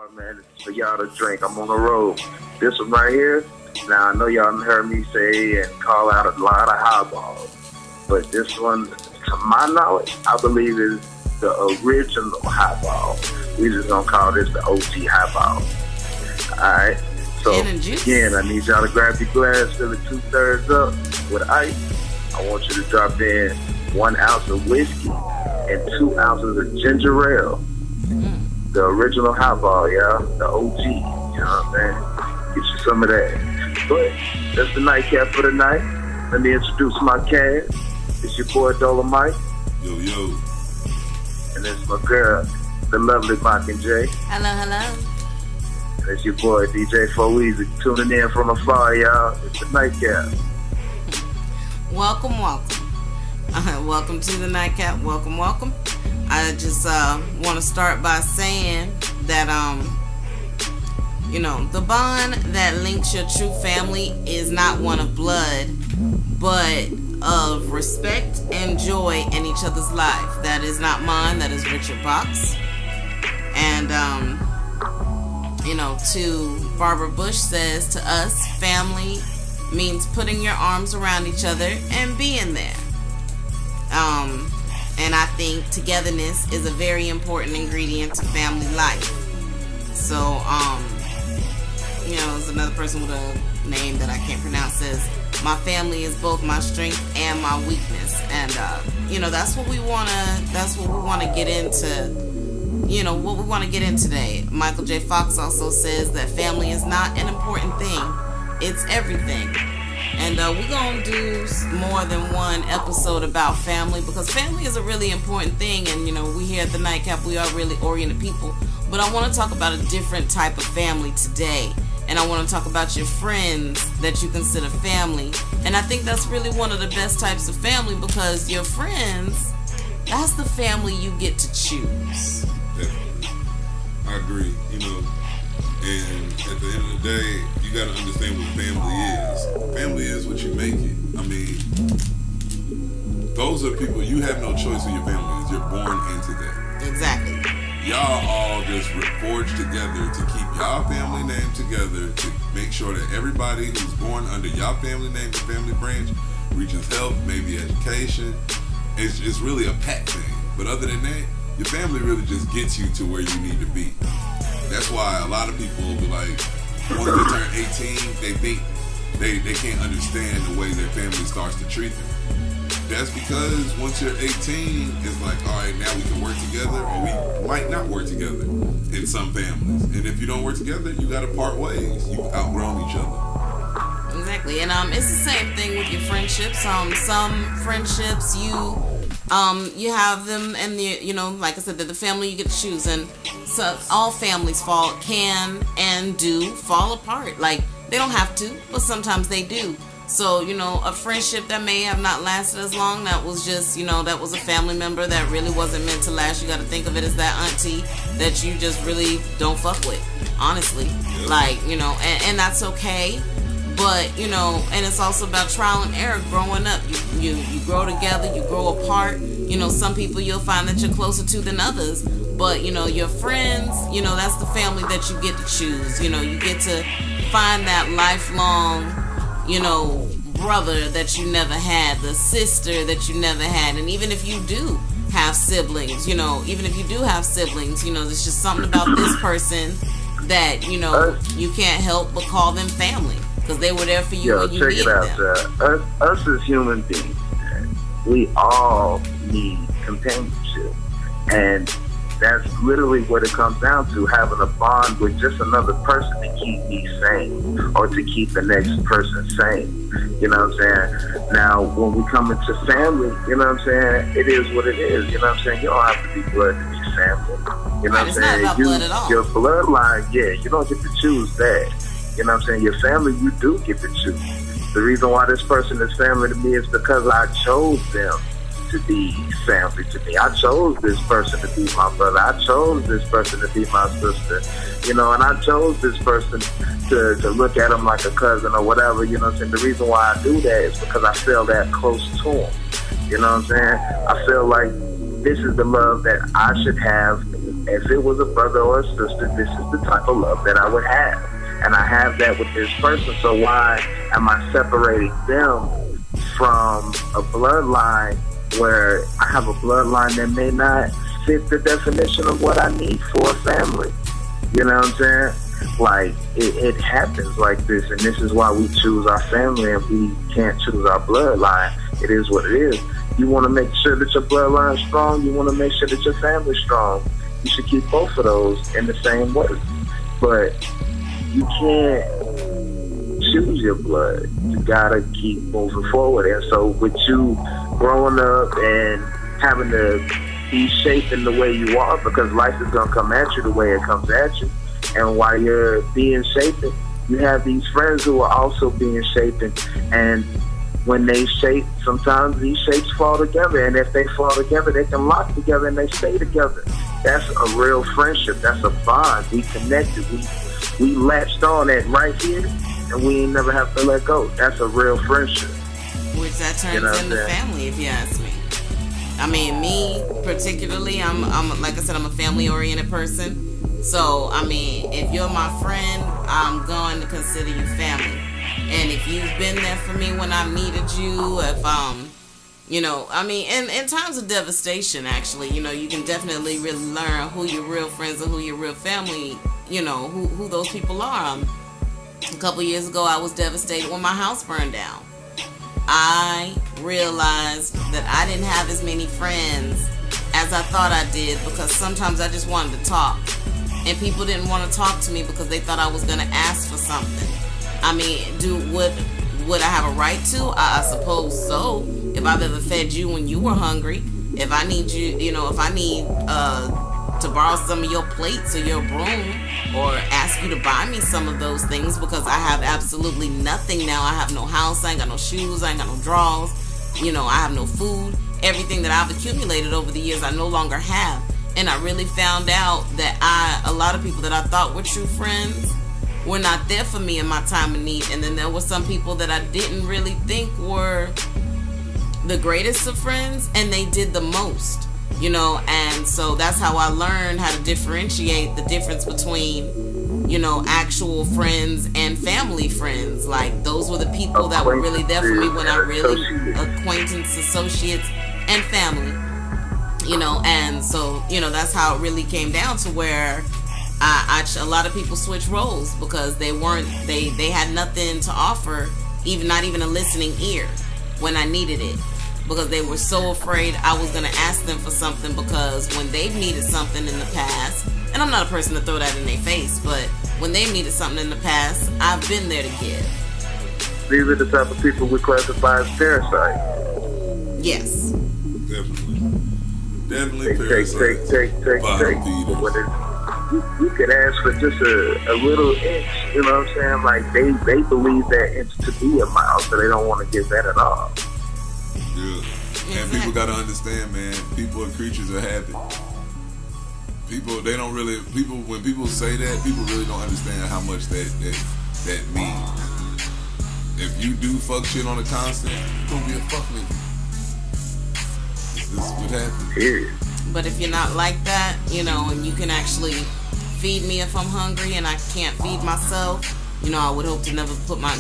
y'all, man. It's for y'all to drink. I'm on the road. This one right here, now I know y'all done heard me say and call out a lot of highballs, but this one, to my knowledge, I believe is the original highball. We just gonna call this the OG highball. Alright? So, again, I need y'all to grab your glass, fill it 2/3 up with ice. I want you to drop in 1 ounce of whiskey and 2 ounces of ginger ale. The original highball, y'all. The OG. You know what I'm saying? Get you some of that. But that's the nightcap for the night. Let me introduce my cast. It's your boy Dolomite. Yo, yo. And it's my girl, the lovely Mockingjay. Hello, hello. And it's your boy DJ 4Easy tuning in from afar, y'all. It's the nightcap. Welcome. Welcome to the nightcap. Welcome. I just want to start by saying that the bond that links your true family is not one of blood, but of respect and joy in each other's life. That is not mine. That is Richard Box. And to Barbara Bush says to us, family means putting your arms around each other and being there. And I think togetherness is a very important ingredient to family life. So, there's another person with a name that I can't pronounce says, my family is both my strength and my weakness. And, that's what we want to get into, what we want to get in today. Michael J. Fox also says that family is not an important thing. It's everything. And we're going to do more than one episode about family because family is a really important thing. And, we here at the Nightcap, we are really oriented people. But I want to talk about a different type of family today. And I want to talk about your friends that you consider family. And I think that's really one of the best types of family because your friends, that's the family you get to choose. Definitely. I agree. And at the end of the day, you got to understand what family is. Family is what you make it. I mean, those are people, you have no choice in your family is. You're born into that. Exactly. Y'all all just forged together to keep y'all family name together, to make sure that everybody who's born under y'all family name, the family branch, reaches health, maybe education. It's really a pack thing. But other than that, your family really just gets you to where you need to be. That's why a lot of people will be like, once they turn 18, they think they can't understand the way their family starts to treat them. That's because once you're 18, it's like, all right, now we can work together, or we might not work together in some families. And if you don't work together, you got to part ways. You've outgrown each other. Exactly. And it's the same thing with your friendships. Some friendships you have them and like I said, they're the family you get to choose, and so all families can and do fall apart. Like they don't have to, but sometimes they do. So, a friendship that may have not lasted as long, that was just, that was a family member that really wasn't meant to last. You got to think of it as that auntie that you just really don't fuck with, honestly. Like, and that's okay. But, and it's also about trial and error growing up. You grow together, you grow apart. Some people you'll find that you're closer to than others. But, your friends, that's the family that you get to choose. You get to find that lifelong, brother that you never had, the sister that you never had. And even if you do have siblings, there's just something about this person that, you can't help but call them family. Because they were there for you when you needed them. Check it out, us as human beings, we all need companionship. And that's literally what it comes down to, having a bond with just another person to keep me sane or to keep the next person sane. You know what I'm saying? Now, when we come into family, you know what I'm saying, it is what it is. You know what I'm saying? You don't have to be blood to be family. You know what I'm saying? It's not about blood at all. Your bloodline, you don't get to choose that. You know what I'm saying? Your family, you do get to choose. The reason why this person is family to me is because I chose them to be family to me. I chose this person to be my brother. I chose this person to be my sister. And I chose this person to look at him like a cousin or whatever. You know what I'm saying? The reason why I do that is because I feel that close to him. You know what I'm saying? I feel like this is the love that I should have if it was a brother or a sister, this is the type of love that I would have. And I have that with this person, so why am I separating them from a bloodline where I have a bloodline that may not fit the definition of what I need for a family? You know what I'm saying? Like, it happens like this, and this is why we choose our family and we can't choose our bloodline. It is what it is. You want to make sure that your bloodline is strong. You want to make sure that your family's strong. You should keep both of those in the same way. But you can't choose your blood. You gotta keep moving forward. And so with you growing up and having to be shaped in the way you are, because life is gonna come at you the way it comes at you. And while you're being shaped, you have these friends who are also being shaped, and when they shape, sometimes these shapes fall together, and if they fall together, they can lock together and they stay together. That's a real friendship. That's a bond. We connected. We latched on that right here, and we ain't never have to let go. That's a real friendship. Which that turns into family, if you ask me. I mean, me particularly, I'm like I said, I'm a family-oriented person. So, I mean, if you're my friend, I'm going to consider you family. And if you've been there for me when I needed you, if you know, I mean, in times of devastation, actually, you know, you can definitely really learn who your real friends and who your real family, you know, who those people are. A couple years ago, I was devastated when my house burned down. I realized that I didn't have as many friends as I thought I did, because sometimes I just wanted to talk. And people didn't want to talk to me because they thought I was going to ask for something. I mean, would I have a right to? I suppose so. If I've ever fed you when you were hungry, if I need you, you know, if I need to borrow some of your plates or your broom, or ask you to buy me some of those things, because I have absolutely nothing now. I have no house, I ain't got no shoes, I ain't got no drawers, you know, I have no food. Everything that I've accumulated over the years, I no longer have. And I really found out that a lot of people that I thought were true friends were not there for me in my time of need. And then there were some people that I didn't really think were the greatest of friends, and they did the most, you know. And so that's how I learned how to differentiate the difference between, you know, actual friends and family friends. Like, those were the people that were really there for me when I really, acquaintance, associates, and family, you know. And so, you know, that's how it really came down to where a lot of people switch roles, because they had nothing to offer, not even a listening ear when I needed it, because they were so afraid I was going to ask them for something, because when they've needed something in the past, and I'm not a person to throw that in their face, but when they've needed something in the past, I've been there to give. These are the type of people we classify as parasites. Yes. Definitely parasites. Take. You can ask for just a little inch, you know what I'm saying? Like, they believe that inch to be a mile, so they don't want to give that at all. Yeah. And people got to understand, man, people are creatures of habit. When people say that, people really don't understand how much that means. If you do fuck shit on a constant, you're going to be a fuck nigga. This is what happens. Period. But if you're not like that, you know, and you can actually feed me if I'm hungry and I can't feed myself, you know, I would hope to never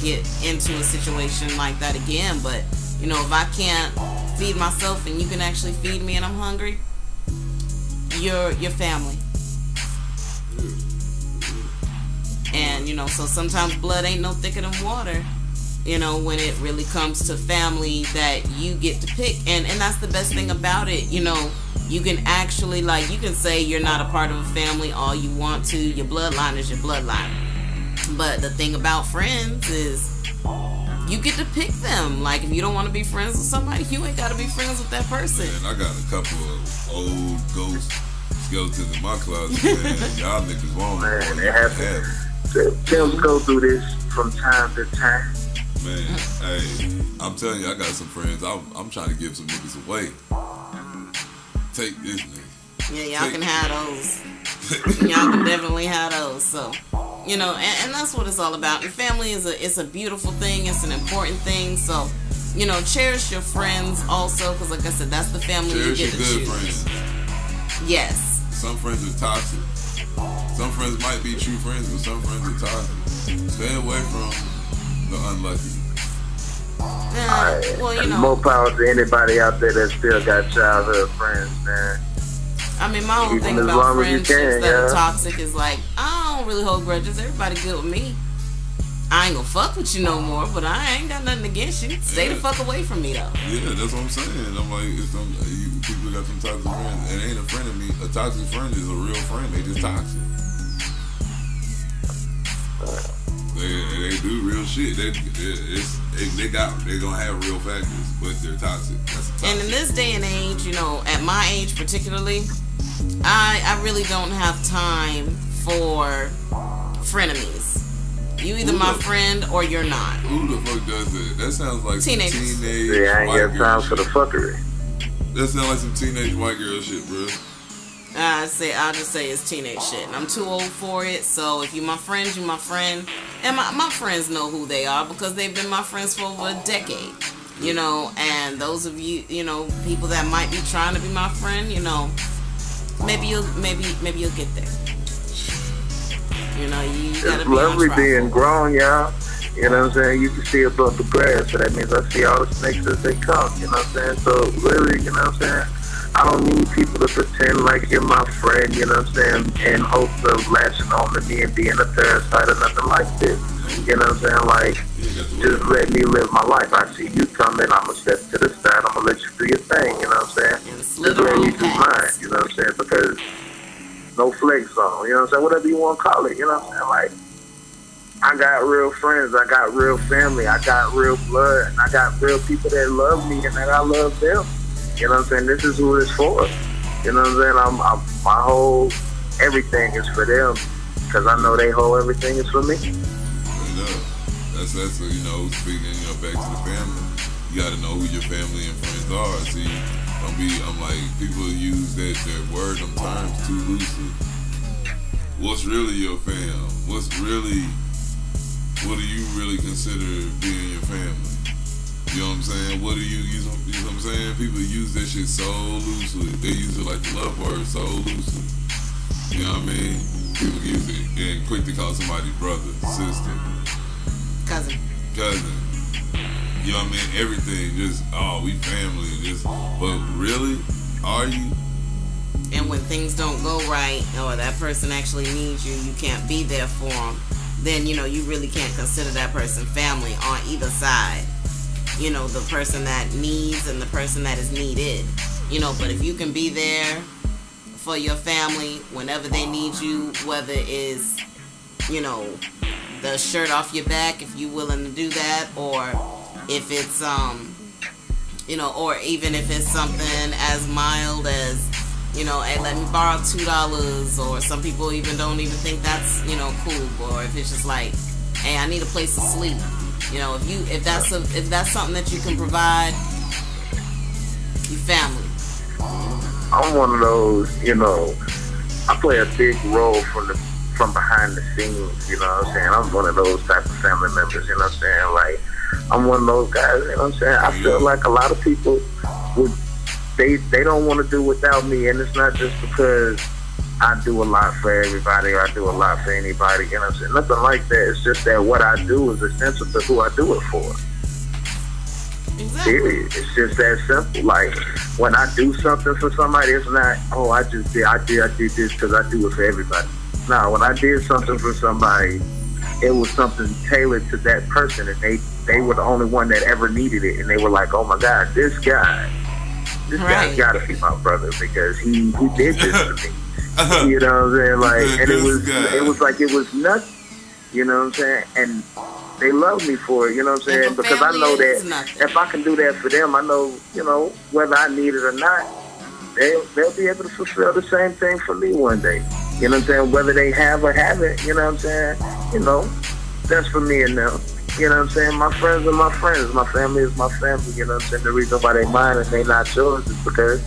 get into a situation like that again. But, you know, if I can't feed myself and you can actually feed me and I'm hungry, you're family. And, you know, so sometimes blood ain't no thicker than water, you know, when it really comes to family that you get to pick. And that's the best thing about it, you know. You can actually, like, you can say you're not a part of a family all you want to. Your bloodline is your bloodline. But the thing about friends is you get to pick them. Like, if you don't want to be friends with somebody, you ain't got to be friends with that person. Man, I got a couple of old ghost skeletons in my closet, man. Y'all niggas won't. Man, it happens. Tim go through this from time to time. Man, hey, I'm telling you, I got some friends. I'm trying to give some niggas away. Take this nigga. Yeah, y'all can have those. Y'all can definitely have those. So, you know, and that's what it's all about. And family is a beautiful thing. It's an important thing. So, you know, cherish your friends also, because like I said, that's the family cherish you get to your good choose. Friends. Yes. some friends are toxic. Some friends might be true friends, but some friends are toxic. Stay away from the unlucky. Well, you know. More power to anybody out there that still got childhood friends, man. I mean, my whole thing about friendships that are toxic is like, I don't really hold grudges. Everybody good with me. I ain't gonna fuck with you no more, but I ain't got nothing against you. Stay the fuck away from me, though. Yeah, that's what I'm saying. I'm like, people got some toxic friends. It ain't a friend of me. A toxic friend is a real friend. They just toxic. They do real shit. They gonna have real factors, but they're toxic. That's a toxic. And in this day and age, you know, at my age particularly, I really don't have time for frenemies. You either my friend or you're not. Who the fuck does that? That sounds like teenage. Yeah, I ain't got time for the fuckery. That sounds like some teenage white girl shit, bro. I'll just say it's teenage shit. And I'm too old for it. So if you my friend, you my friend. And my friends know who they are because they've been my friends for over a decade. You know, and those of you, you know, people that might be trying to be my friend, you know, maybe you'll get there. You know, you gotta it's be lovely being grown, y'all. You know what I'm saying? You can see above the grass, so that means I see all the snakes as they come. You know what I'm saying? So really, you know what I'm saying? I don't need people to pretend like you're my friend, you know what I'm saying, in hopes of latching on to me and being a parasite or nothing like this. You know what I'm saying? Like, just let me live my life. I see you coming, I'm going to step to the side, I'm going to let you do your thing, you know what I'm saying? Just let me do mine, you know what I'm saying? Because no flex zone, you know what I'm saying? Whatever you want to call it, you know what I'm saying? Like, I got real friends, I got real family, I got real blood, and I got real people that love me and that I love them. You know what I'm saying? This is who it's for. You know what I'm saying? My whole everything is for them because I know they whole everything is for me. That's you know, speaking, you know, back to the family. You got to know who your family and friends are. See, I'm like, people use their word, them terms too loosely. What's really your fam? What do you really consider being your family? You know what I'm saying? What do you know what I'm saying? People use that shit so loosely. They use it like the love word so loosely. You know what I mean? People use it and quick to call somebody brother, sister, cousin. You know what I mean? Everything, just, oh, we family. But really, are you? And when things don't go right, or that person actually needs you, you can't be there for them, then, you know, you really can't consider that person family on either side. You know, the person that needs and the person that is needed. You know, but if you can be there for your family whenever they need you, whether it's, you know, the shirt off your back, if you're willing to do that, or if it's, you know, or even if it's something as mild as, you know, hey, let me borrow $2, or some people even don't even think that's, you know, cool, or if it's just like, hey, I need a place to sleep. You know, if that's something that you can provide, you family. I'm one of those, you know, I play a big role from behind the scenes, you know what I'm saying? I'm one of those type of family members, you know what I'm saying? Like, I'm one of those guys, you know what I'm saying? I feel like a lot of people they don't want to do without me, and it's not just because I do a lot for everybody or I do a lot for anybody, you know what I'm saying? Nothing like that. It's just that what I do is essential to who I do it for. Exactly. Period. It's just that simple. Like, when I do something for somebody, it's not, oh, I did this because I do it for everybody. No, when I did something for somebody, it was something tailored to that person, and they were the only one that ever needed it, and they were like, oh my God, this guy's gotta be my brother because he did this to me. You know what I'm saying? Like, and it was like it was nothing. You know what I'm saying? And they love me for it. You know what I'm saying? Because I know that if I can do that for them, I know, you know, whether I need it or not, they'll be able to fulfill the same thing for me one day. You know what I'm saying? Whether they have or haven't, you know what I'm saying? You know, that's for me and them. You know what I'm saying? My friends are my friends. My family is my family. You know what I'm saying? The reason why they mine and they not yours is because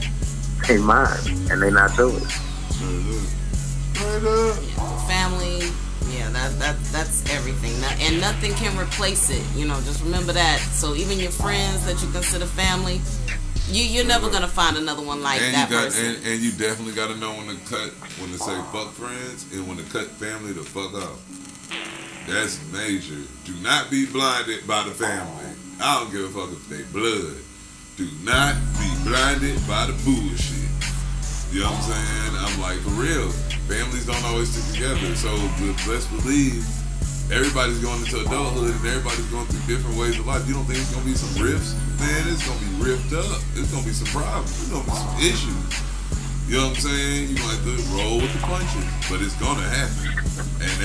they mine and they not yours. Family, yeah, that's everything. And nothing can replace it. You know, just remember that. So even your friends that you consider family, You're never gonna find another one like and that you got, person. and you definitely got to know when to cut, when to say fuck friends, and when to cut family the fuck off. That's major. Do not be blinded by the family. I don't give a fuck if they blood. Do not be blinded by the bullshit. You know what I'm saying? I'm like, for real. Families don't always stick together. So let's believe everybody's going into adulthood and everybody's going through different ways of life. You don't think it's going to be some rifts? Man, it's going to be ripped up. It's going to be some problems. It's going to be some issues. You know what I'm saying? You're going to have to roll with the punches. But it's going to happen. And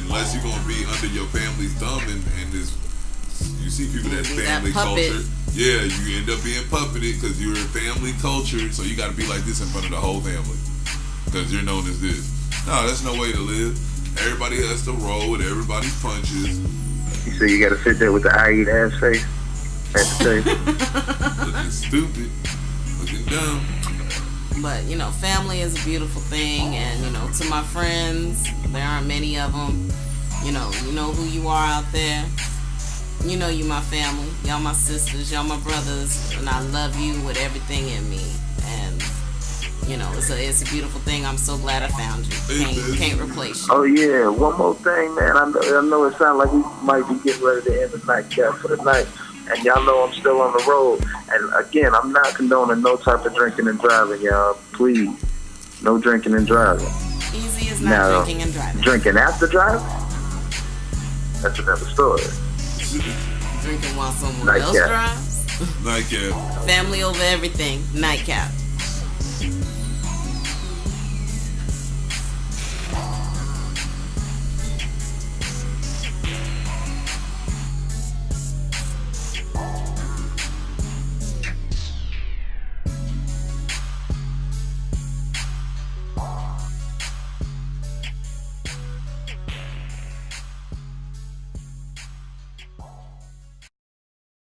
unless you're going to be under your family's thumb and this, you see people that's family culture. Yeah, you end up being puppeted because you're family cultured. So you got to be like this in front of the whole family because you're known as this. No, that's no way to live. Everybody has to roll with everybody's punches. You say you got to sit there with the I eat ass face at the table. Looking stupid, looking dumb. But family is a beautiful thing, and to my friends, there aren't many of them. You know who you are out there. You know you my family. Y'all my sisters. Y'all my brothers, and I love you with everything in me. And it's a beautiful thing. I'm so glad I found you. Can't replace you. Oh yeah, one more thing, man. I know it sounds like we might be getting ready to end the nightcap for the night, and y'all know I'm still on the road. And again, I'm not condoning no type of drinking and driving, y'all. Please, no drinking and driving. Easy is not drinking and driving. Drinking after driving? That's another story. Drinking while someone else drives? Nightcap. Family over everything. Nightcap.